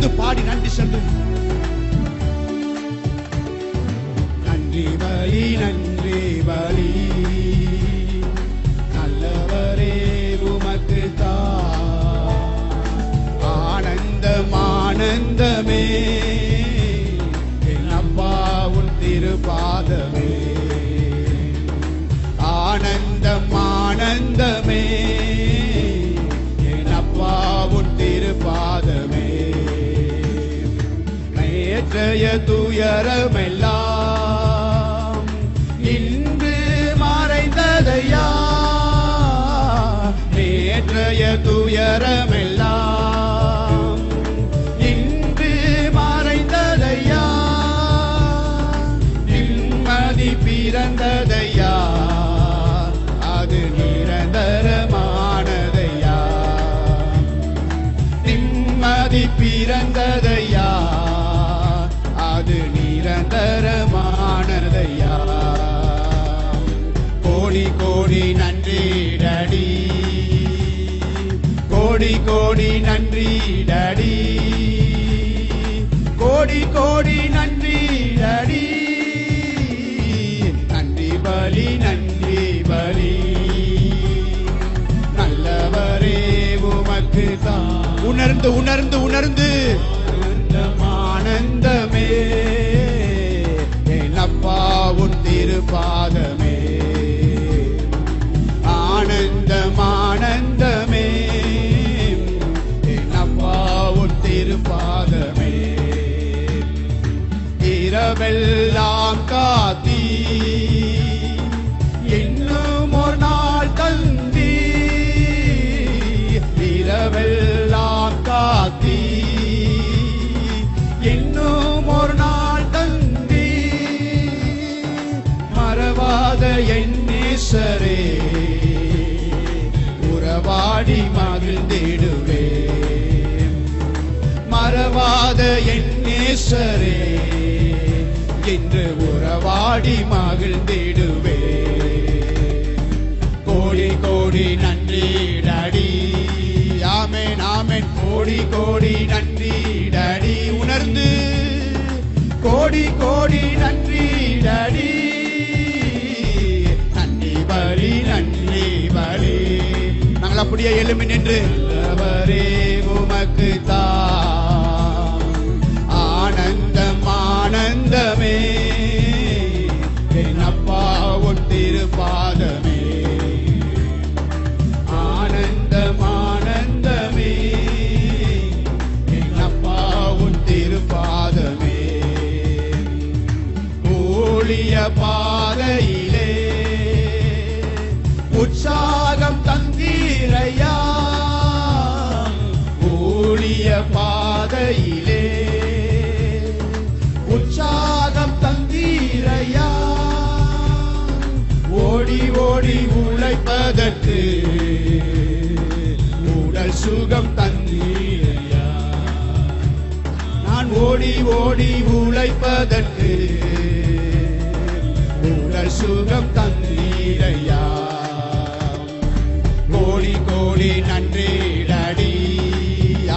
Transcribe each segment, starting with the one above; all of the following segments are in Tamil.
உணர்ந்து பாடி நன்றி சொல்லு. நன்றி பலி நன்றி பலி நல்லவரே உமக்கு ஆனந்தம் ஆனந்தமே என் அப்பா உன் திருப்பாதமே. ஆனந்தம் ஆனந்தமே என் அப்பா உன் திருப்பாதமே. நேற்றைய துயரமெல்லாம் இன்று மறைந்ததையா. நேற்றைய துயரமெல்லாம் இன்று மறைந்ததையா. நிம்மதி பிறந்ததையா, அது நிரந்தரமானதையா. நிம்மதி பிறந்ததையா, அது நிரந்தரமானதையா. கோடி கோடி நன்றி டாடி, கோடி கோடி நன்றி டாடி, கோடி கோடி நன்றி டாடி. நன்றி பலி நன்றி பலி நல்லவரே உமக்கு தான். உணர்ந்து உணர்ந்து உணர்ந்து ஆனந்தமே என் அப்பா உன் திருப்பாதமே. ஆனந்தம் ஆனந்தமே என் அப்பா உன் திருப்பாதமே. இரவெல்லாம் காத்தி இன்னும் ஒரு நாள் தந்தி. இரவெல்லாம் காத்தி இன்னும் ஒரு நாள் தந்தி. மறவாத என் நேசரே உறவாடி மகிழ்ந்திடுவே. மறவாத என் நேசரே என்று உறவாடி மகிழ்ந்திடுவே. கோடி கோடி நன்றி டாடி. ஆமென் ஆமென். கோடி கோடி நன்றி டாடி. உணர்ந்து கோடி கோடி நன்றி டாடி. நன்றி பலி நன்றி பலி. நாங்கள் அப்படியே எழுமி நின்று அவரே உமக்கு தான். ஆனந்தம் ஆனந்தமே என் அப்பா உன் திருப்பாதமே. ஆனந்தம் ஆனந்தமே என் அப்பா உன் திருப்பாதமே. ஊழிய பாதையிலே உற்சாகம் தந்தீரையா. ஊழிய பாதையிலே உற்சாகம் தந்தீரையா. ஓடி ஓடி உழைப்பதற்கு உடல் சுகம் தந்தீரையா. நான் ஓடி ஓடி உழைப்பதற்கு உடல் சுகம் தந்தீரையா. கோடி கோடி நன்றி டாடி.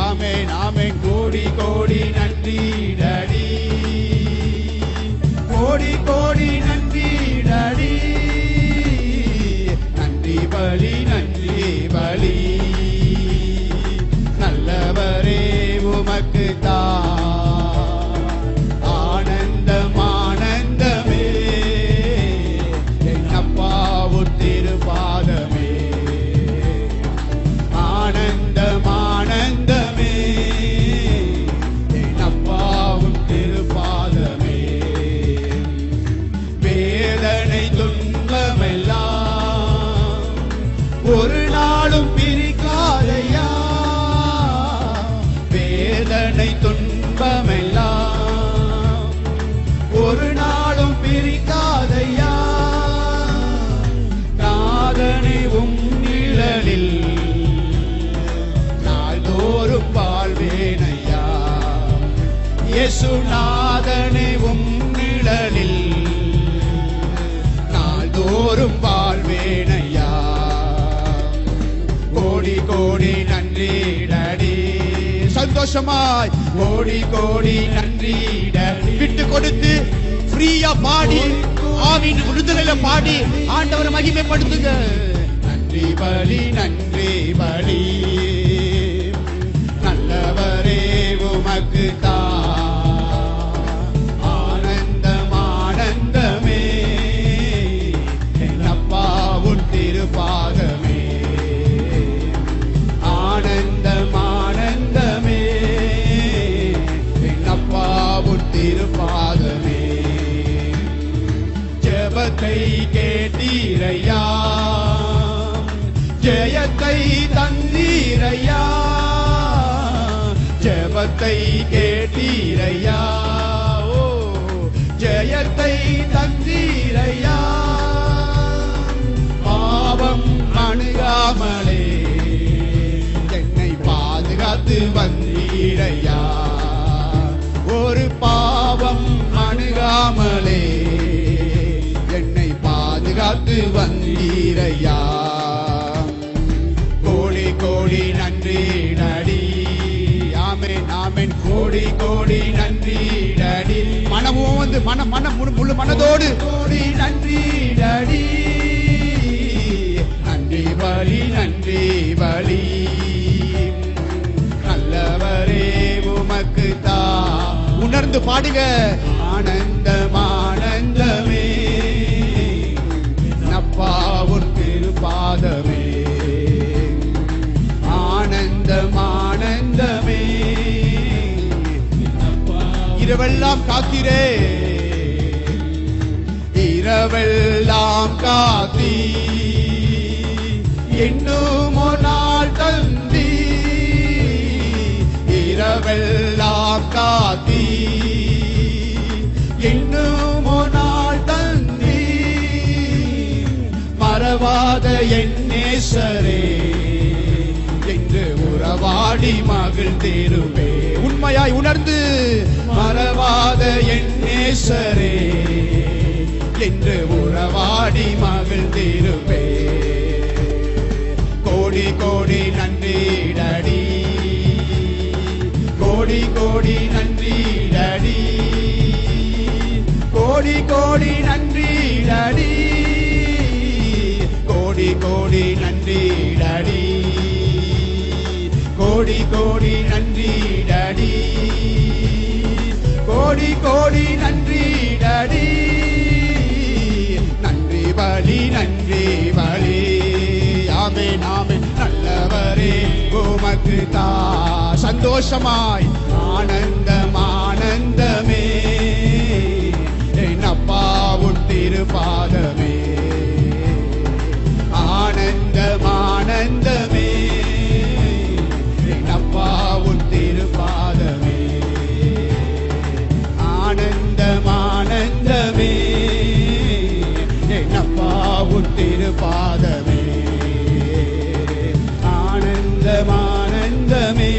ஆமென் ஆமென். கோடி கோடி நன்றி டாடி. கோடி கோடி நன்றி டாடி. நன்றி பலி நன்றி பலி நல்லவரே உமக்கு தான். ஆனந்தம் ஆனந்தமே என் அப்பா உன் திருப்பாதமே. ஆனந்தம் ஆனந்தமே என் அப்பா உன் திருப்பாதமே. வேதனை துன்பமெல்லாம் ஒரு நாளும் பிரிக்காதையா. வேதனை துன்பமெல்லாம் ஒரு நாளும் பிரிக்காதையா. நாதனை உம் நிழலில் நாள்தோறும் வாழ்வேனையா. இயேசுநாதனை உம் நிழலில் நாள்தோறும் வாழ்வேனையா. கோடி கோடி நன்றி டாடி. சந்தோஷம் சந்தோஷமாய் கோடி கோடி நன்றிட விட்டு கொடுத்து ஃப்ரீயா பாடி ஆவின் விடுதலையில பாடி ஆண்டவரை மகிமைப்படுத்துங்க. நன்றி பலி நன்றி பலி நல்லவரே உமக்கு ஆனந்தம் ஆனந்தமே என்னப்பா உன் திருப்பாதமே ஆனந்தம் ஆனந்தமே என்னப்பா உன் திருப்பாதமே ஜெபத்தை கேட்டீரையா ஜெயத்தை தந்தீரையா ஜெபத்தை கேட்டீரையா ஓ ஜெயத்தை தந்தீரையா பாவம் அணுகாமலே என்னை பாதுகாத்து வந்தீரையா ஒரு பாவம் அணுகாமலே என்னை பாதுகாத்து வந்தீரையா கோடி கோடி நன்றி நடி ஆமென் ஆமென் கோடி கோடி நன்றி நடி மனமும் வந்து முழு மனதோடு கோடி நன்றி நடி நன்றி பலி நன்றி பலி நல்லவரே உமக்கு உணர்ந்து பாடுங்க ஆனந்தம் ஆனந்தமே நப்பா உன் திருப்பாதமே ஆனந்தம் ஆனந்தமே இரவெல்லாம் காத்தீரே இரவெல்லாம் காத்தி இன்னும் ஒரு நாள் தந்தி இரவெல்லாம் காத்தி இன்னும் ஒரு நாள் தந்தி மறவாத என் நேசரே என்று உறவாடி மகிழ்ந்திருவே உண்மையாய் உணர்ந்து மறவாத என் நேசரே என்று உறவாடி மகிழ்ந்திருவே கோடி கோடி நன்றி டடி கோடி கோடி நன்றி டடி கோடி கோடி நன்றி டடி கோடி கோடி நன்றி டடி கோடி கோடி நன்றி டடி கோடி கோடி நன்றி டடி நன்றி பலி நன்றி பலி ஆமென் ஆமென் நல்லவரே உமக்கு சந்தோஷமாய் ஆனந்தம் ஆனந்தமே என்னப்பா உன் திருப்பாதமே ஆனந்தம் ஆனந்தமே என்னப்பா உன் திருப்பாதமே ஆனந்தம் ஆனந்தமே என்னப்பா உன் திருப்பாதமே ஆனந்தம் ஆனந்தமே